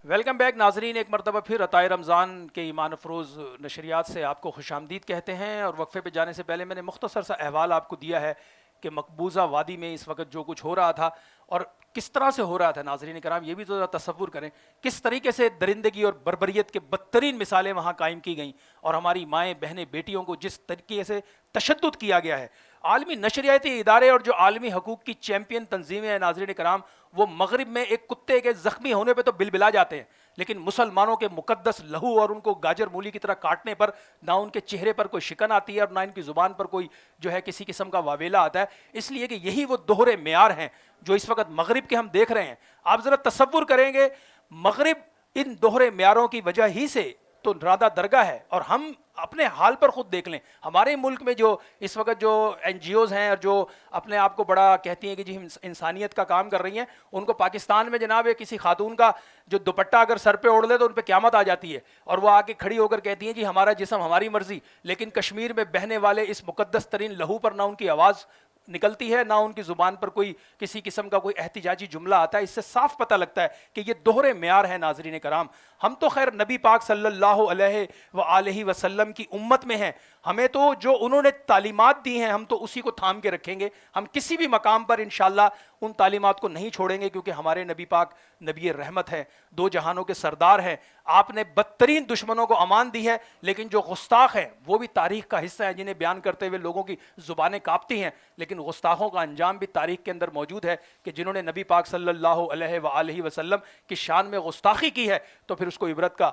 Welcome back ناظرین، ایک مرتبہ پھر عطائے رمضان کے ایمان افروز نشریات سے آپ کو خوش آمدید کہتے ہیں. اور وقفے پہ جانے سے پہلے میں نے مختصر سا احوال آپ کو دیا ہے کہ مقبوضہ وادی میں اس وقت جو کچھ ہو رہا تھا اور کس طرح سے ہو رہا تھا. ناظرین کرام یہ بھی تو تصور کریں کس طریقے سے درندگی اور بربریت کے بدترین مثالیں وہاں قائم کی گئیں اور ہماری مائیں بہنیں بیٹیوں کو جس طریقے سے تشدد کیا گیا ہے. عالمی نشریاتی ادارے اور جو عالمی حقوق کی چیمپئن تنظیمیں ہیں ناظرین کرام، وہ مغرب میں ایک کتے کے زخمی ہونے پہ تو بلبلا جاتے ہیں، لیکن مسلمانوں کے مقدس لہو اور ان کو گاجر مولی کی طرح کاٹنے پر نہ ان کے چہرے پر کوئی شکن آتی ہے اور نہ ان کی زبان پر کوئی جو ہے کسی قسم کا واویلا آتا ہے. اس لیے کہ یہی وہ دوہرے معیار ہیں جو اس وقت مغرب کے ہم دیکھ رہے ہیں. آپ ذرا تصور کریں گے مغرب ان دوہرے معیاروں کی وجہ ہی سے تو رادہ درگاہ ہے. اور ہم اپنے حال پر خود دیکھ لیں، ہمارے ملک میں جو اس وقت جو این جی اوز ہیں اور جو اپنے آپ کو بڑا کہتی ہیں کہ جی انسانیت کا کام کر رہی ہیں، ان کو پاکستان میں جناب کسی خاتون کا جو دوپٹہ اگر سر پہ اوڑھ لے تو ان پہ قیامت آ جاتی ہے اور وہ آ کے کھڑی ہو کر کہتی ہیں جی ہمارا جسم ہماری مرضی. لیکن کشمیر میں بہنے والے اس مقدس ترین لہو پر نہ ان کی آواز نکلتی ہے، نہ ان کی زبان پر کوئی کسی قسم کا کوئی احتجاجی جملہ آتا ہے. اس سے صاف پتہ لگتا ہے کہ یہ دوہرے معیار ہیں. ناظرین کرام، ہم تو خیر نبی پاک صلی اللہ علیہ وآلہ وسلم کی امت میں ہیں، ہمیں تو جو انہوں نے تعلیمات دی ہیں ہم تو اسی کو تھام کے رکھیں گے. ہم کسی بھی مقام پر انشاءاللہ ان تعلیمات کو نہیں چھوڑیں گے، کیونکہ ہمارے نبی پاک نبی رحمت ہے، دو جہانوں کے سردار ہیں. آپ نے بدترین دشمنوں کو امان دی ہے، لیکن جو گستاخ ہیں وہ بھی تاریخ کا حصہ ہیں جنہیں بیان کرتے ہوئے لوگوں کی زبانیں کانپتی ہیں. لیکن گستاخوں کا انجام بھی تاریخ کے اندر موجود ہے کہ جنہوں نے نبی پاک صلی اللہ علیہ وآلہ وسلم کی شان میں گستاخی کی ہے تو پھر اس کو عبرت کا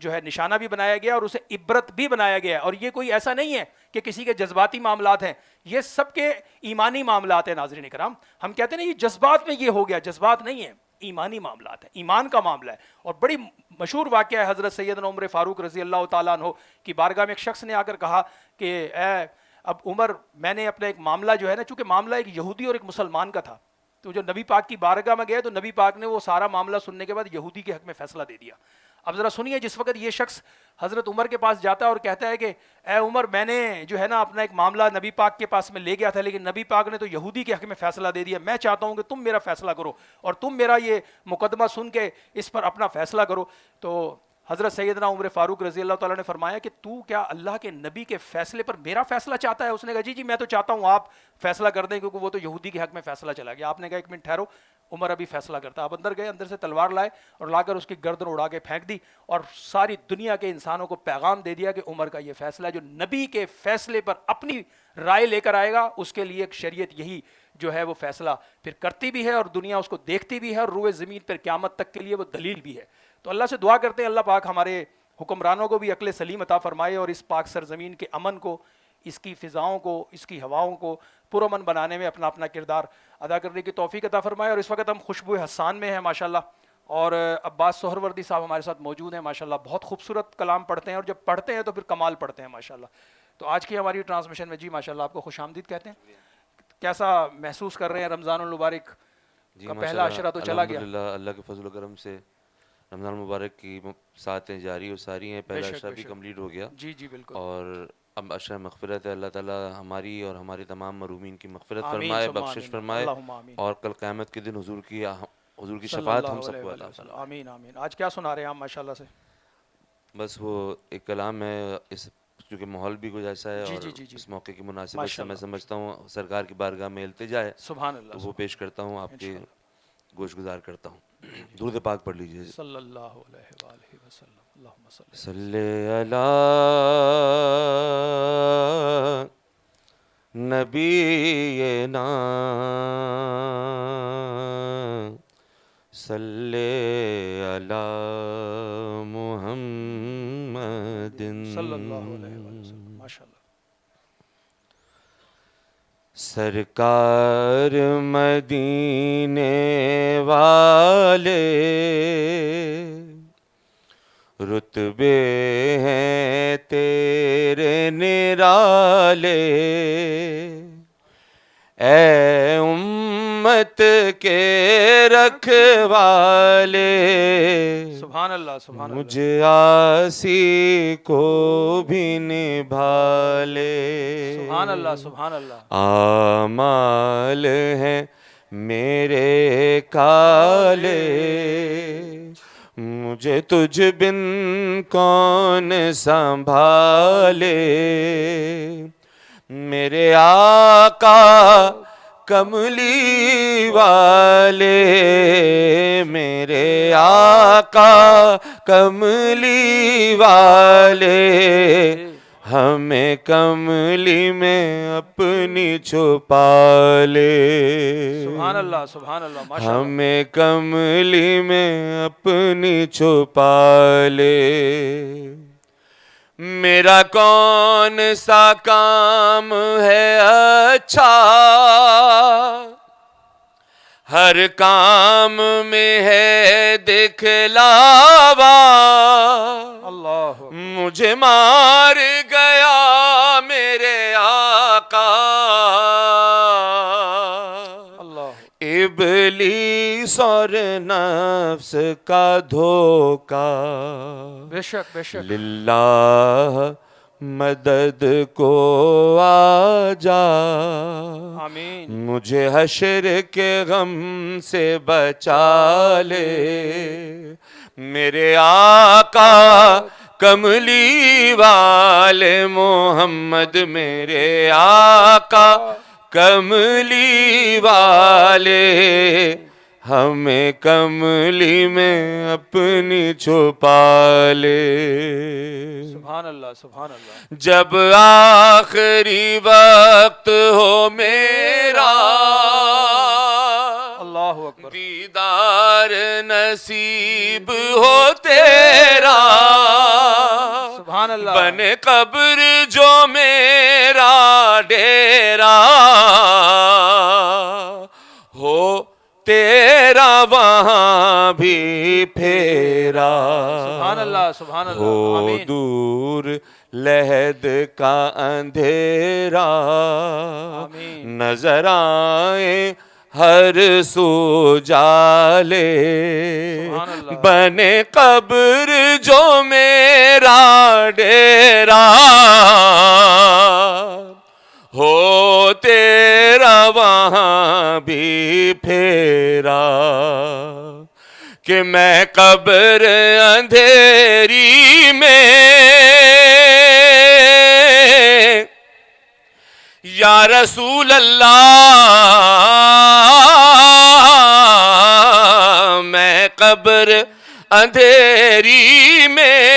جو ہے نشانہ بھی بنایا گیا اور اسے عبرت بھی بنایا گیا ہے. اور یہ کوئی ایسا نہیں ہے کہ کسی کے جذباتی معاملات ہیں، یہ سب کے ایمانی معاملات ہیں. ناظرین کرام، ہم کہتے ہیں نا یہ جذبات میں یہ ہو گیا، جذبات نہیں ہے، ایمانی معاملات ہیں، ایمان کا معاملہ ہے. اور بڑی مشہور واقعہ ہے حضرت سیدنا عمر فاروق رضی اللہ تعالیٰ عنہ کی بارگاہ میں ایک شخص نے آ کر کہا کہ اے اب عمر، میں نے اپنا ایک معاملہ جو ہے نا، چونکہ معاملہ ایک یہودی اور ایک مسلمان کا تھا، تو جو نبی پاک کی بارگاہ میں گئے تو نبی پاک نے وہ سارا معاملہ سننے کے بعد یہودی کے حق میں فیصلہ دے دیا. اب ذرا سنیے، جس وقت یہ شخص حضرت عمر کے پاس جاتا ہے اور کہتا ہے کہ اے عمر، میں نے جو ہے نا اپنا ایک معاملہ نبی پاک کے پاس میں لے گیا تھا، لیکن نبی پاک نے تو یہودی کے حق میں فیصلہ دے دیا، میں چاہتا ہوں کہ تم میرا فیصلہ کرو اور تم میرا یہ مقدمہ سن کے اس پر اپنا فیصلہ کرو. تو حضرت سیدنا عمر فاروق رضی اللہ تعالیٰ نے فرمایا کہ تو کیا اللہ کے نبی کے فیصلے پر میرا فیصلہ چاہتا ہے؟ اس نے کہا جی میں تو چاہتا ہوں آپ فیصلہ کر دیں، کیونکہ وہ تو یہودی کے حق میں فیصلہ چلا گیا. آپ نے کہا ایک منٹ ٹھہرو، عمر ابھی فیصلہ کرتا. آپ اندر گئے، اندر سے تلوار لائے اور لا کر اس کی گردن اڑا کے پھینک دی اور ساری دنیا کے انسانوں کو پیغام دے دیا کہ عمر کا یہ فیصلہ ہے، جو نبی کے فیصلے پر اپنی رائے لے کر آئے گا اس کے لیے ایک شریعت یہی جو ہے وہ فیصلہ پھر کرتی بھی ہے اور دنیا اس کو دیکھتی بھی ہے اور روئے زمین پر قیامت تک کے لیے وہ دلیل بھی ہے. تو اللہ سے دعا کرتے ہیں اللہ پاک ہمارے حکمرانوں کو بھی عقل سلیم عطا فرمائے اور اس پاک سرزمین کے امن کو، اس کی فضاؤں کو، اس کی ہواؤں کو پرامن بنانے میں اپنا اپنا کردار ادا کرنے کی توفیق عطا فرمائے. اور اس وقت ہم خوشبو حسان میں ہیں ماشاءاللہ، اور عباس سہروردی صاحب ہمارے ساتھ موجود ہیں ماشاءاللہ. بہت خوبصورت کلام پڑھتے ہیں اور جب پڑھتے ہیں تو پھر کمال پڑھتے ہیں ماشاءاللہ. تو آج کی ہماری ٹرانسمیشن میں جی ماشاءاللہ آپ کو خوش آمدید کہتے ہیں. کیسا محسوس کر رہے ہیں؟ رمضان المبارک کا پہلا عشرہ تو چلا گیا. الحمدللہ اللہ کے فضل و کرم سے رمضان المبارک کی ساتیں جاری و ساری ہیں. پہلا عشرہ بھی کمپلیٹ ہو گیا. جی جی بالکل. اور اب عشرہ مغفرت ہے. اللہ تعالیٰ ہماری اور ہمارے تمام مرومین کی مغفرت فرمائے، بخشش فرمائے، اور کل قیامت کے دن حضور کی شفاعت ہم سب کو عطا فرمائے. آمین آمین. آج کیا سنا رہے ہیں آپ ماشاءاللہ سے؟ بس وہ ایک کلام ہے، اس کیونکہ ماحول بھی کچھ ایسا ہے اور اس موقع کی مناسبت سے میں سمجھتا ہوں سرکار کی بارگاہ میں التجا ہے، سبحان اللہ، تو وہ پیش کرتا ہوں، آپ کے گوش گزار کرتا ہوں. درود پاک پڑھ لیجیے. صلی اللہ علیہ وآلہ وسلم. اللہم صلی علی نبینا صلی علی محمد صلی اللہ علیہ وسلم. ماشاءاللہ. سرکار مدینے والے رتبے ہیں تیرے نرالے، اے امت کے رکھوالے، سبحان اللہ سبحان اللہ، مجھے عاصی کو بھی نبھا لے. سبحان اللہ سبحان اللہ. آمال ہیں میرے کالے، مجھے تجھ بن کون سنبھالے، میرے آقا کملی والے، میرے آقا کملی والے، ہمیں کملی میں اپنی چھپا لے، سبحان اللہ سبحان اللہ، ماشاء اللہ، ہمیں کملی میں اپنی چھپا لے، میرا کون سا کام ہے اچھا، ہر کام میں ہے دکھلاوا، اللہ مجھے مار گیا میرے آقا، اللہ، ابلیس اور نفس کا دھوکا، بے شک بے شک، للہ مدد کو آ جا، آمین، مجھے حشر کے غم سے بچا لے، میرے آقا کملی والے محمد، میرے آقا کملی والے، ہمیں کملی میں اپنی چھپا لے، سبحان اللہ سبحان اللہ، جب آخری وقت ہو میرا، اللہ اکبر، دیدار نصیب ہو تیرا، سبحان اللہ، بن قبر جو میرا ڈیرا، ہو تیرا وہاں بھی پھیرا، سبحان اللہ سبحان اللہ، ہو آمین، دور لحد کا اندھیرا، آمین، نظر آئے ہر سو جالے، سبحان اللہ، بنے قبر جو میرا ڈیرا، ہو تیرا وہاں بھی پھیرا، کہ میں قبر اندھیری میں یا رسول اللہ، میں قبر اندھیری میں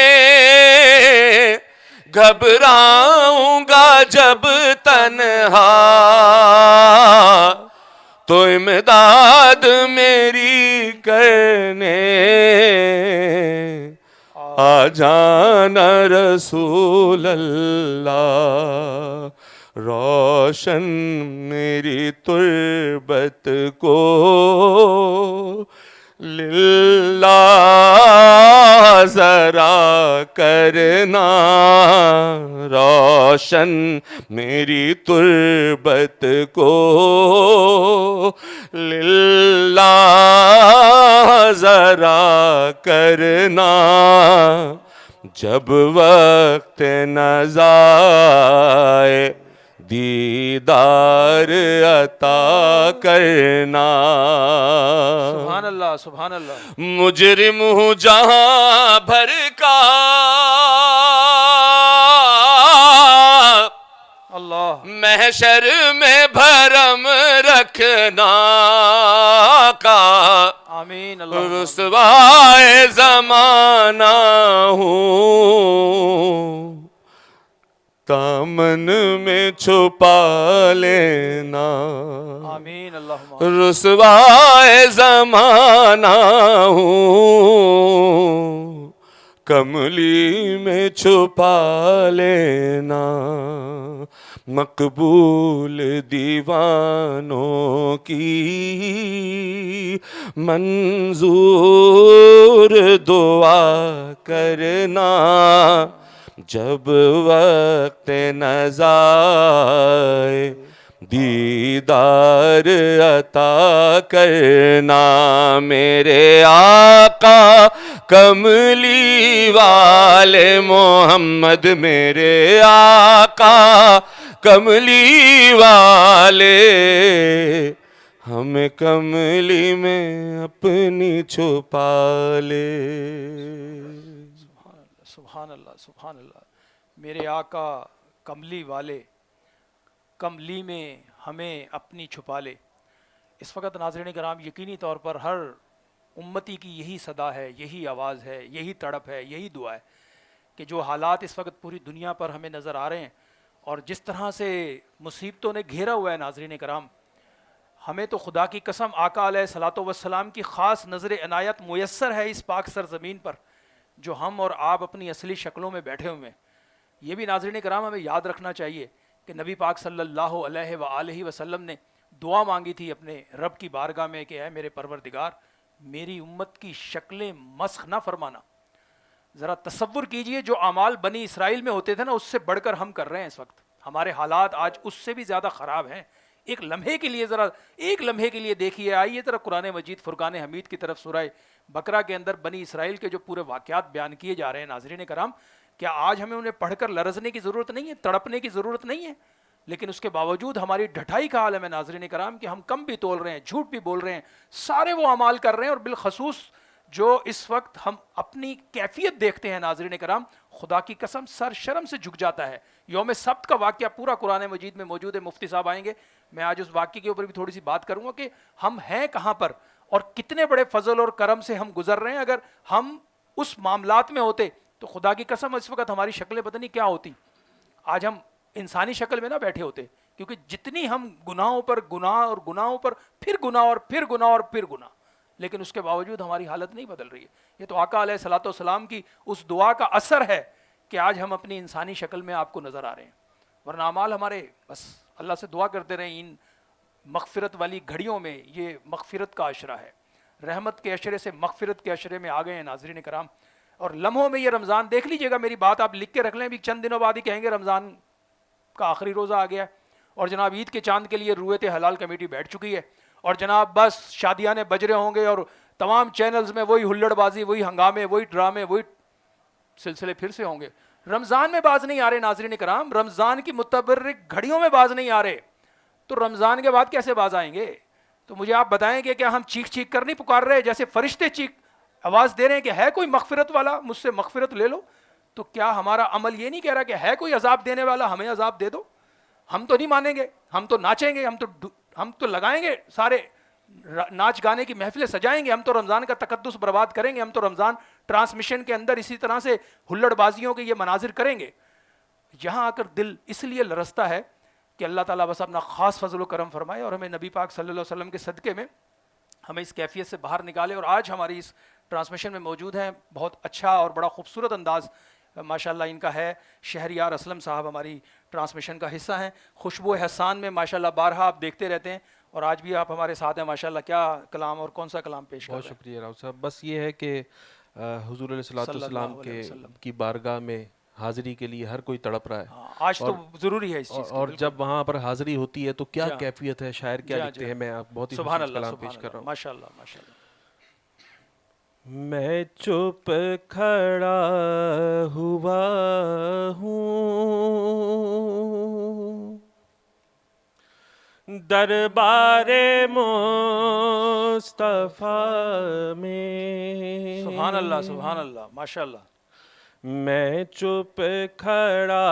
گھبراؤں گا جب تنہا، تو امداد میری کرنے آ جانا رسول اللہ، روشن میری تربت کو للہ ذرا کرنا، روشن میری تربت کو للہ ذرا کرنا، جب وقت نزائے دیدار عطا کرنا، سبحان اللہ سبحان اللہ، مجرم ہوں جہاں بھر کا، اللہ، محشر میں بھرم رکھنا کا، آمین، اللہ، رسوائے زمانہ ہوں، دامن میں چھپا لینا، آمین، اللہم، رسوائے زمانہ ہوں، کملی میں چھپا لینا، مقبول دیوانوں کی منظور دعا کرنا، جب وقت نزائے دیدار عطا کرنا، میرے آقا کملی والے محمد، میرے آقا کملی والے، ہمیں کملی میں اپنی چھپا لے. سبحان اللہ سبحان اللہ. میرے آقا کملی والے کملی میں ہمیں اپنی چھپا لے. اس وقت ناظرین کرام یقینی طور پر ہر امتی کی یہی صدا ہے, یہی آواز ہے, یہی تڑپ ہے, یہی دعا ہے کہ جو حالات اس وقت پوری دنیا پر ہمیں نظر آ رہے ہیں اور جس طرح سے مصیبتوں نے گھیرا ہوا ہے ناظرین کرام, ہمیں تو خدا کی قسم آقا علیہ الصلوۃ والسلام کی خاص نظر عنایت میسر ہے اس پاک سرزمین پر جو ہم اور آپ اپنی اصلی شکلوں میں بیٹھے ہوئے ہیں. یہ بھی ناظرین کرام ہمیں یاد رکھنا چاہیے کہ نبی پاک صلی اللہ علیہ وآلہ وسلم نے دعا مانگی تھی اپنے رب کی بارگاہ میں کہ اے میرے پروردگار میری امت کی شکلیں مسخ نہ فرمانا. ذرا تصور کیجئے جو اعمال بنی اسرائیل میں ہوتے تھے نا اس سے بڑھ کر ہم کر رہے ہیں اس وقت. ہمارے حالات آج اس سے بھی زیادہ خراب ہیں. ایک لمحے کے لیے ذرا ایک لمحے کے لیے دیکھیے, آئیے ذرا قرآن مجید فرقان حمید کی طرف سورہ بقرہ کے اندر بنی اسرائیل کے جو پورے واقعات بیان کیے جا رہے ہیں ناظرین کرام, کیا آج ہمیں انہیں پڑھ کر لرزنے کی ضرورت نہیں ہے, تڑپنے کی ضرورت نہیں ہے؟ لیکن اس کے باوجود ہماری ڈھٹائی کا عالم ہے ناظرین کرام کہ ہم کم بھی تول رہے ہیں, جھوٹ بھی بول رہے ہیں, سارے وہ اعمال کر رہے ہیں. اور بالخصوص جو اس وقت ہم اپنی کیفیت دیکھتے ہیں ناظرین کرام, خدا کی قسم سر شرم سے جھک جاتا ہے. یوم سبت کا واقعہ پورا قرآن مجید میں موجود ہے, مفتی صاحب آئیں گے, میں آج اس واقعے کے اوپر بھی تھوڑی سی بات کروں گا کہ ہم ہیں کہاں پر اور کتنے بڑے فضل اور کرم سے ہم گزر رہے ہیں. اگر ہم اس معاملات میں ہوتے تو خدا کی قسم اس وقت ہماری شکلیں پتہ نہیں کیا ہوتی. آج ہم انسانی شکل میں نہ بیٹھے ہوتے, کیونکہ جتنی ہم گناہوں پر گناہ اور گناہوں پر پھر گناہ اور پھر گناہ اور پھر گناہ, لیکن اس کے باوجود ہماری حالت نہیں بدل رہی ہے. یہ تو آقا علیہ الصلوۃ والسلام کی اس دعا کا اثر ہے کہ آج ہم اپنی انسانی شکل میں آپ کو نظر آ رہے ہیں. ورنہ اعمال ہمارے بس اللہ سے دعا کرتے رہیں ان مغفرت والی گھڑیوں میں. یہ مغفرت کا عشرہ ہے, رحمت کے عشرے سے مغفرت کے عشرے میں آ گئے ہیں ناظرین کرام. اور لمحوں میں یہ رمضان دیکھ لیجئے گا, میری بات آپ لکھ کے رکھ لیں, بھی چند دنوں بعد ہی کہیں گے رمضان کا آخری روزہ آ گیا ہے, اور جناب عید کے چاند کے لیے رویت حلال کمیٹی بیٹھ چکی ہے, اور جناب بس شادیانے بج رہے ہوں گے اور تمام چینلز میں وہی ہلڑ بازی, وہی ہنگامے, وہی ڈرامے, وہی سلسلے پھر سے ہوں گے. رمضان میں باز نہیں آ رہے ناظرین کرام, رمضان کی متبرک گھڑیوں میں باز نہیں آ رہے, تو رمضان کے بعد کیسے باز آئیں گے؟ تو مجھے آپ بتائیں کہ کیا ہم چیخ چیخ کر نہیں پکار رہے جیسے فرشتے چیخ آواز دے رہے ہیں کہ ہے کوئی مغفرت والا, مجھ سے مغفرت لے لو؟ تو کیا ہمارا عمل یہ نہیں کہہ رہا کہ ہے کوئی عذاب دینے والا, ہمیں عذاب دے دو؟ ہم تو نہیں مانیں گے, ہم تو ناچیں گے, ہم تو لگائیں گے, سارے ناچ گانے کی محفلیں سجائیں گے, ہم تو رمضان کا تقدس برباد کریں گے, ہم تو رمضان ٹرانسمیشن کے اندر اسی طرح سے ہلڑ بازیوں کے یہ مناظر کریں گے. یہاں آ کر دل اس لیے لرزتا ہے کہ اللہ تعالیٰ بس اپنا خاص فضل و کرم فرمائے اور ہمیں نبی پاک صلی اللہ علیہ وسلم کے صدقے میں ہمیں اس کیفیت سے باہر نکالے. اور آج ہماری اس ٹرانسمیشن میں موجود ہیں بہت اچھا اور بڑا خوبصورت انداز ماشاءاللہ ان کا ہے. شہریار اسلم صاحب ہماری ٹرانسمیشن کا حصہ ہیں. خوشبو احسان میں ماشاءاللہ بارہا آپ دیکھتے رہتے ہیں, اور آج بھی آپ ہمارے ساتھ ہیں ماشاءاللہ. کیا کلام اور کون سا کلام پیش کر رہے ہیں؟ بہت شکریہ راؤ صاحب. بس یہ ہے کہ حضور علیہ الصلوۃ والسلام کی بارگاہ میں حاضری کے لیے ہر کوئی تڑپ رہا ہے. آج تو ضروری ہے اس چیز کی, اور جب وہاں پر حاضری ہوتی ہے تو کیا کیفیت ہے, شاعر کیا لکھتے ہیں. میں بہت ہی سبحان اللہ کلام پیش کر رہا ہوں. ماشاءاللہ ماشاءاللہ. میں چپ کھڑا ہوا ہوں دربار مصطفیٰ میں. سبحان اللہ سبحان اللہ ماشاءاللہ. میں چپ کھڑا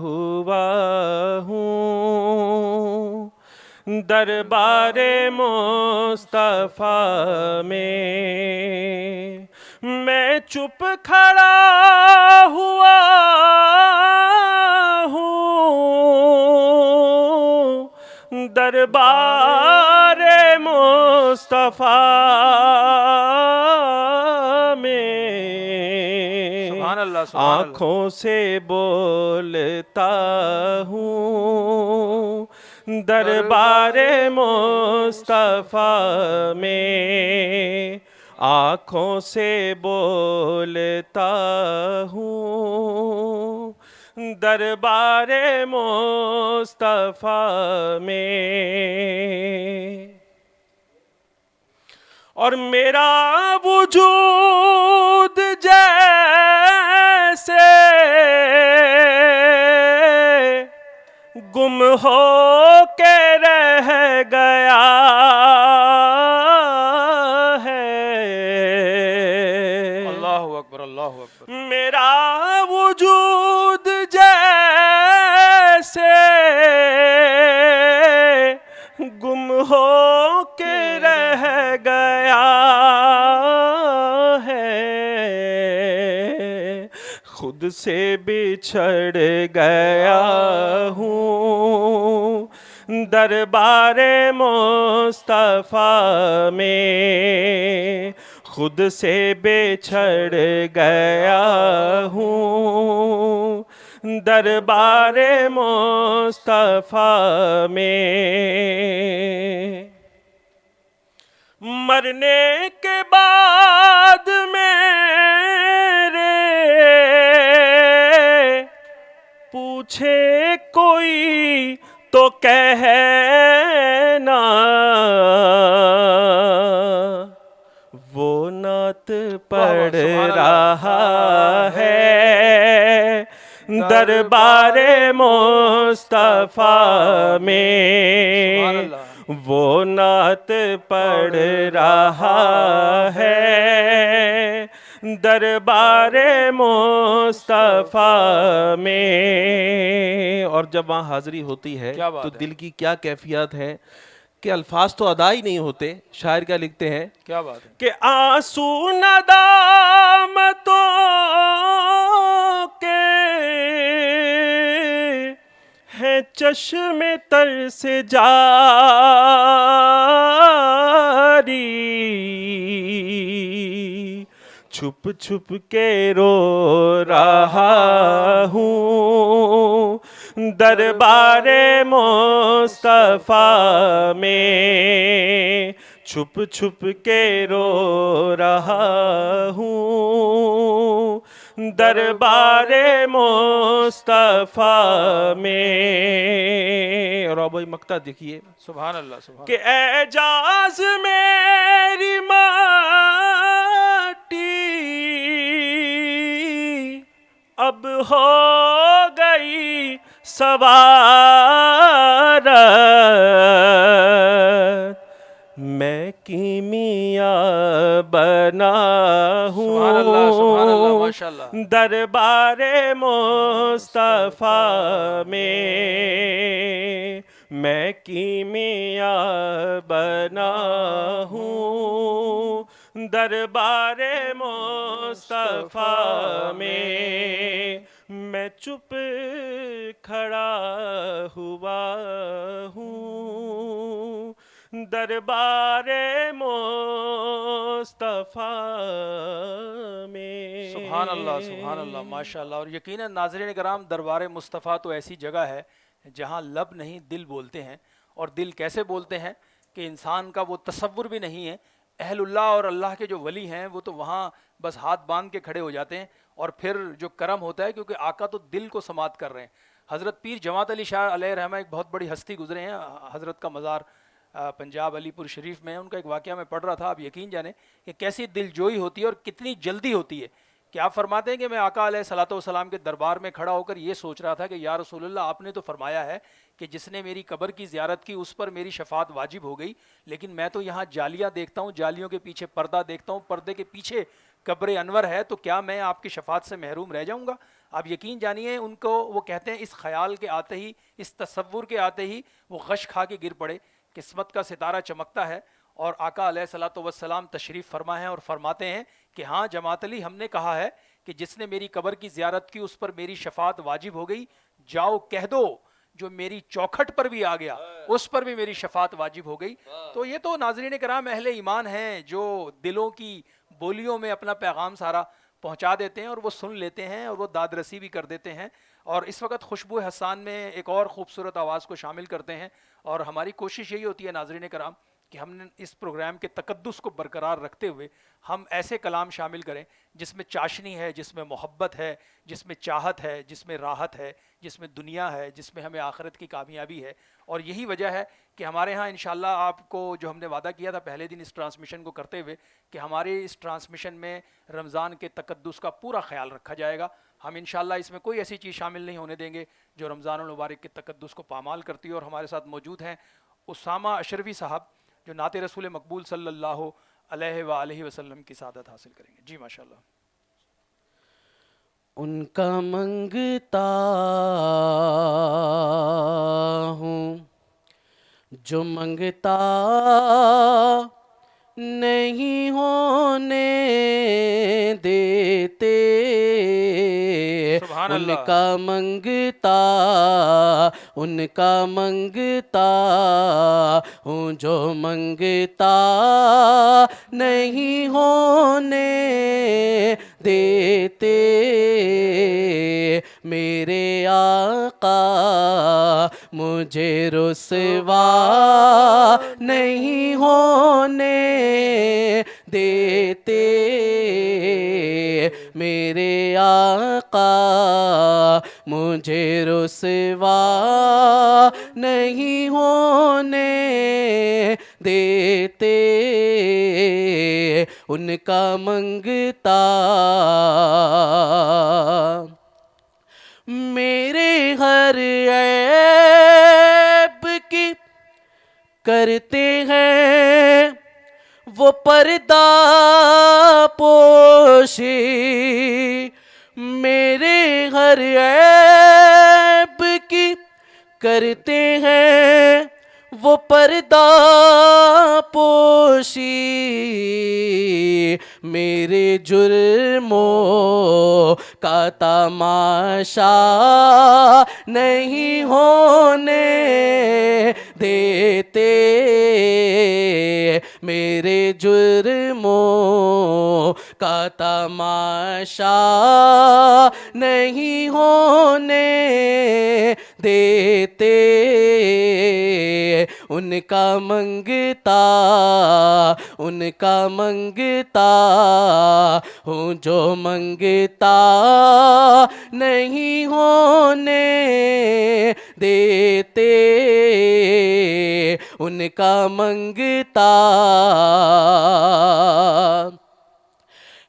ہوا ہوں دربار مصطفیٰ میں. میں چپ کھڑا ہوا ہوں دربار مصطفیٰ میں. سبحان اللہ آنکھوں سے بولتا ہوں دربار مصطفیٰ میں. آنکھوں سے بولتا ہوں دربار مصطفیٰ میں. اور میرا وجود جیسے گم ہو کے رہ گیا اللہ اکبر. میرا وجود جیسے گم ہو کے رہ گیا ہے، خود سے بچھڑ گیا ہوں دربار مصطفیٰ میں، خود سے بچھڑ گیا ہوں دربار مصطفیٰ میں. مرنے کے بعد میرے پوچھے کوئی تو کہنا، وہ نعت پڑھ رہا ہے دربار مصطفیٰ میں، وہ نعت پڑھ رہا ہے دربار مصطفیٰ میں. اور جب وہاں حاضری ہوتی ہے تو دل کی کیا کیفیت ہے کہ الفاظ تو ادا ہی نہیں ہوتے. شاعر کیا لکھتے ہیں؟ کیا بات ہے کہ آنسو ندامتوں کے ہیں چشم تر سے جاری، چھپ چھپ کے رو رہا ہوں دربار مصطفیٰ میں، چھپ چھپ کے رو رہا ہوں دربار مصطفیٰ میں. اور اب وہی مقطع دیکھیے. سبحان اللہ سبحان کہ اعجاز میری مٹی اب ہو گئی سوارت، میں کیمیا بنا سبحان اللہ سبحان اللہ ہوں ماشاءاللہ. دربار مصطفیٰ میں کیمیا بنا ہوں دربار مصطفیٰ میں چپ کھڑا ہوا ہوں دربار مصطفیٰ میں. سبحان اللہ ماشاءاللہ. اور یقیناً ناظرین کرام، دربار مصطفیٰ تو ایسی جگہ ہے جہاں لب نہیں دل بولتے ہیں. اور دل کیسے بولتے ہیں کہ انسان کا وہ تصور بھی نہیں ہے. اہل اللہ اور اللہ کے جو ولی ہیں وہ تو وہاں بس ہاتھ باندھ کے کھڑے ہو جاتے ہیں، اور پھر جو کرم ہوتا ہے کیونکہ آقا تو دل کو سماعت کر رہے ہیں. حضرت پیر جماعت علی شاہ علیہ رحمہ ایک بہت بڑی ہستی گزرے ہیں. حضرت کا مزار پنجاب علی پور شریف میں. ان کا ایک واقعہ میں پڑھ رہا تھا. آپ یقین جانیں کہ کیسی دل جوئی ہوتی ہے اور کتنی جلدی ہوتی ہے کہ آپ فرماتے ہیں کہ میں آقا علیہ الصلوۃ والسلام کے دربار میں کھڑا ہو کر یہ سوچ رہا تھا کہ یا رسول اللہ، آپ نے تو فرمایا ہے کہ جس نے میری قبر کی زیارت کی اس پر میری شفاعت واجب ہو گئی، لیکن میں تو یہاں جالیاں دیکھتا ہوں، جالیوں کے پیچھے پردہ دیکھتا ہوں، پردے کے پیچھے قبر انور ہے، تو کیا میں آپ کی شفاعت سے محروم رہ جاؤں گا؟ آپ یقین جانیے ان کو وہ کہتے ہیں اس خیال کے آتے ہی، اس تصور کے آتے ہی وہ غش کھا کے گر پڑے. قسمت کا ستارہ چمکتا ہے اور آقا علیہ الصلوۃ والسلام تشریف فرما ہیں اور فرماتے ہیں کہ ہاں جماعت علی، ہم نے کہا ہے کہ جس نے میری قبر کی زیارت کی اس پر میری شفاعت واجب ہو گئی. جاؤ کہہ دو جو میری چوکھٹ پر بھی آ گیا اس پر بھی میری شفاعت واجب ہو گئی. تو یہ تو ناظرین کرام اہل ایمان ہیں جو دلوں کی بولیوں میں اپنا پیغام سارا پہنچا دیتے ہیں اور وہ سن لیتے ہیں اور وہ داد رسی بھی کر دیتے ہیں. اور اس وقت خوشبو حسان میں ایک اور خوبصورت آواز کو شامل کرتے ہیں، اور ہماری کوشش یہی ہوتی ہے ناظرین کرام کہ ہم نے اس پروگرام کے تقدس کو برقرار رکھتے ہوئے ہم ایسے کلام شامل کریں جس میں چاشنی ہے، جس میں محبت ہے، جس میں چاہت ہے، جس میں راحت ہے، جس میں دنیا ہے، جس میں ہمیں آخرت کی کامیابی ہے. اور یہی وجہ ہے کہ ہمارے ہاں انشاءاللہ آپ کو جو ہم نے وعدہ کیا تھا پہلے دن اس ٹرانسمیشن کو کرتے ہوئے کہ ہمارے اس ٹرانسمیشن میں رمضان کے تقدس کا پورا خیال رکھا جائے گا. ہم انشاءاللہ اس میں کوئی ایسی چیز شامل نہیں ہونے دیں گے جو رمضان المبارک کے تقدس کو پامال کرتی ہے. اور ہمارے ساتھ موجود ہیں اسامہ اشرفی صاحب جو نعت رسول مقبول صلی اللہ علیہ وآلہ وسلم کی سعادت حاصل کریں گے. جی ماشاءاللہ. ان کا منگتا ہوں جو منگتا نہیں ہونے دیتے، ان کا منگتا ہوں جو منگتا نہیں ہونے دیتے، میرے آقا مجھے رسوا نہیں ہونے دیتے، میرے آقا مجھے رسوا نہیں ہونے دیتے، ان کا منگتا میرے ہر عیب کی کرتے ہیں وہ پردہ پوشی، میرے ہر عیب کی کرتے ہیں وہ پردہ پوشی، میرے جرموں کا تماشا نہیں ہونے دیتے، میرے جرموں کا تماشا نہیں ہونے دیتے، ان کا منگتا ہوں جو منگتا نہیں ہونے دیتے، ان کا منگتا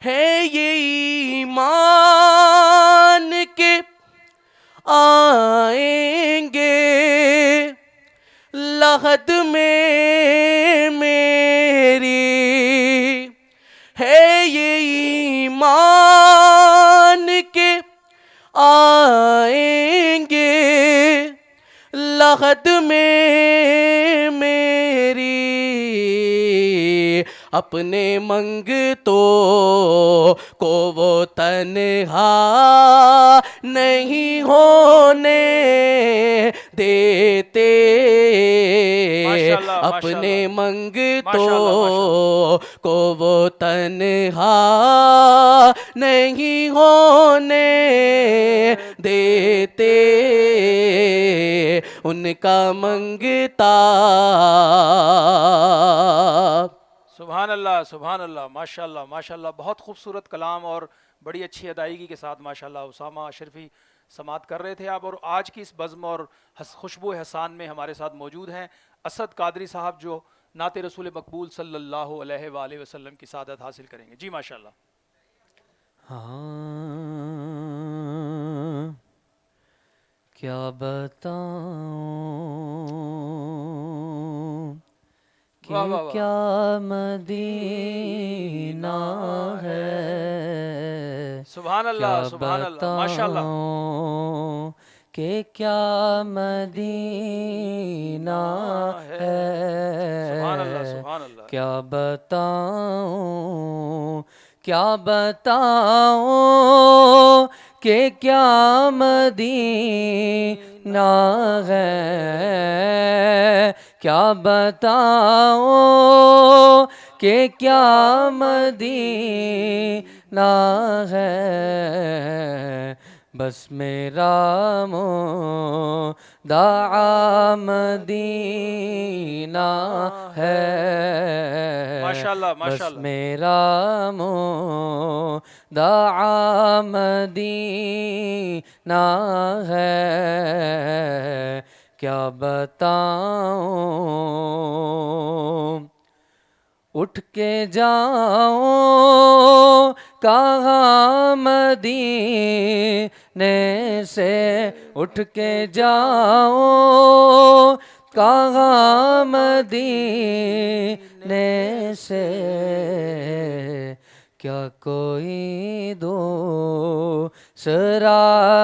ہے یہ ایمان کے آئیں گے لحد میں میری، ہے یہ ایمان کے آئیں گے لحد میں میری، اپنے منگتوں کو وہ تنہا نہیں ہونے دیتے، اپنے منگتوں کو وہ تنہا نہیں ہونے دیتے، ان کا منگتا سبحان اللہ، ماشاءاللہ ماشاءاللہ، بہت خوبصورت کلام اور بڑی اچھی ادائیگی کے ساتھ ماشاءاللہ اسامہ اشرفی سماعت کر رہے تھے آپ، اور آج کی اس بزم اور خوشبو احسان میں ہمارے ساتھ موجود ہیں اسد قادری صاحب، جو نعت رسول مقبول صلی اللہ علیہ وآلہ وسلم کی سعادت حاصل کریں گے. جی ماشاءاللہ. کیا بتاؤں کہ کیا مدینہ ہے، سبحان اللہ سبحان اللہ ماشاءاللہ، کہ کیا مدینہ ہے، سبحان اللہ سبحان اللہ، کیا بتاؤں کہ کیا مدینہ ہے، کیا بتاؤں کہ کیا مدینہ ہے، بس میرا مدعا مدینہ ہے، ماشاءاللہ بس ماشاءاللہ، میرا مدعا مدینہ ہے، کیا بتاؤں اٹھ کے جاؤں کہاں مدینے سے، اٹھ کے جاؤں کہاں مدینے سے، کیا کوئی دوسرا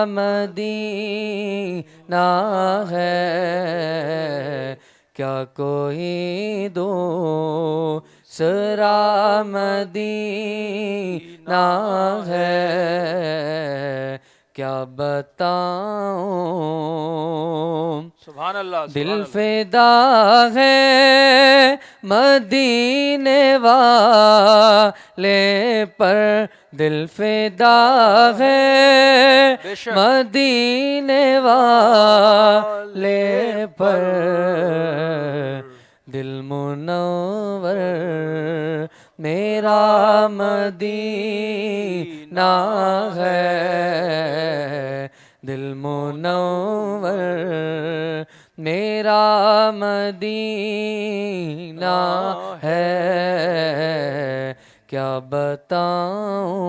مدینہ ہے، کیا کوئی دوسرا مدینہ ہے، کیا بتاؤں سبحان اللہ دل فدا ہے مدینے والے پر، دل فدا ہے مدینے والے پر، دل منور میرا مدینہ ہے، دل منور میرا مدینہ ہے، کیا بتاؤں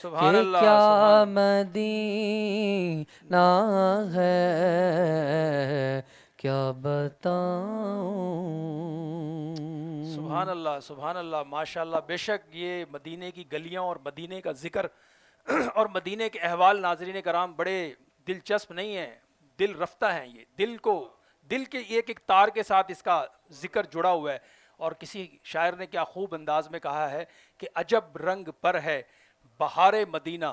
کہ کیا مدینہ ہے، کیا بتاؤں. سبحان اللہ سبحان اللہ، ماشاء اللہ. بے شک یہ مدینے کی گلیاں اور مدینے کا ذکر اور مدینے کے احوال ناظرین کرام بڑے دلچسپ نہیں ہیں، دل رفتہ ہیں. یہ دل کے ایک ایک تار کے ساتھ اس کا ذکر جڑا ہوا ہے. اور کسی شاعر نے کیا خوب انداز میں کہا ہے کہ عجب رنگ پر ہے بہار مدینہ،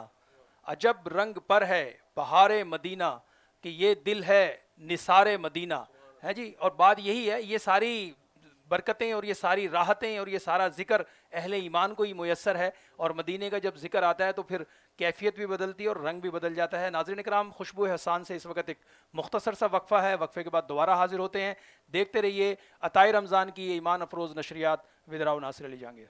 عجب رنگ پر ہے بہار مدینہ، کہ یہ دل ہے نثار مدینہ ہے جی. اور بات یہی ہے، یہ ساری برکتیں اور یہ ساری راحتیں اور یہ سارا ذکر اہل ایمان کو ہی میسر ہے، اور مدینے کا جب ذکر آتا ہے تو پھر کیفیت بھی بدلتی ہے اور رنگ بھی بدل جاتا ہے. ناظرین کرام، خوشبو حسان سے اس وقت ایک مختصر سا وقفہ ہے، وقفے کے بعد دوبارہ حاضر ہوتے ہیں. دیکھتے رہیے عطائے رمضان کی یہ ایمان افروز نشریات. ودراؤ ناصر علی جہانگیر.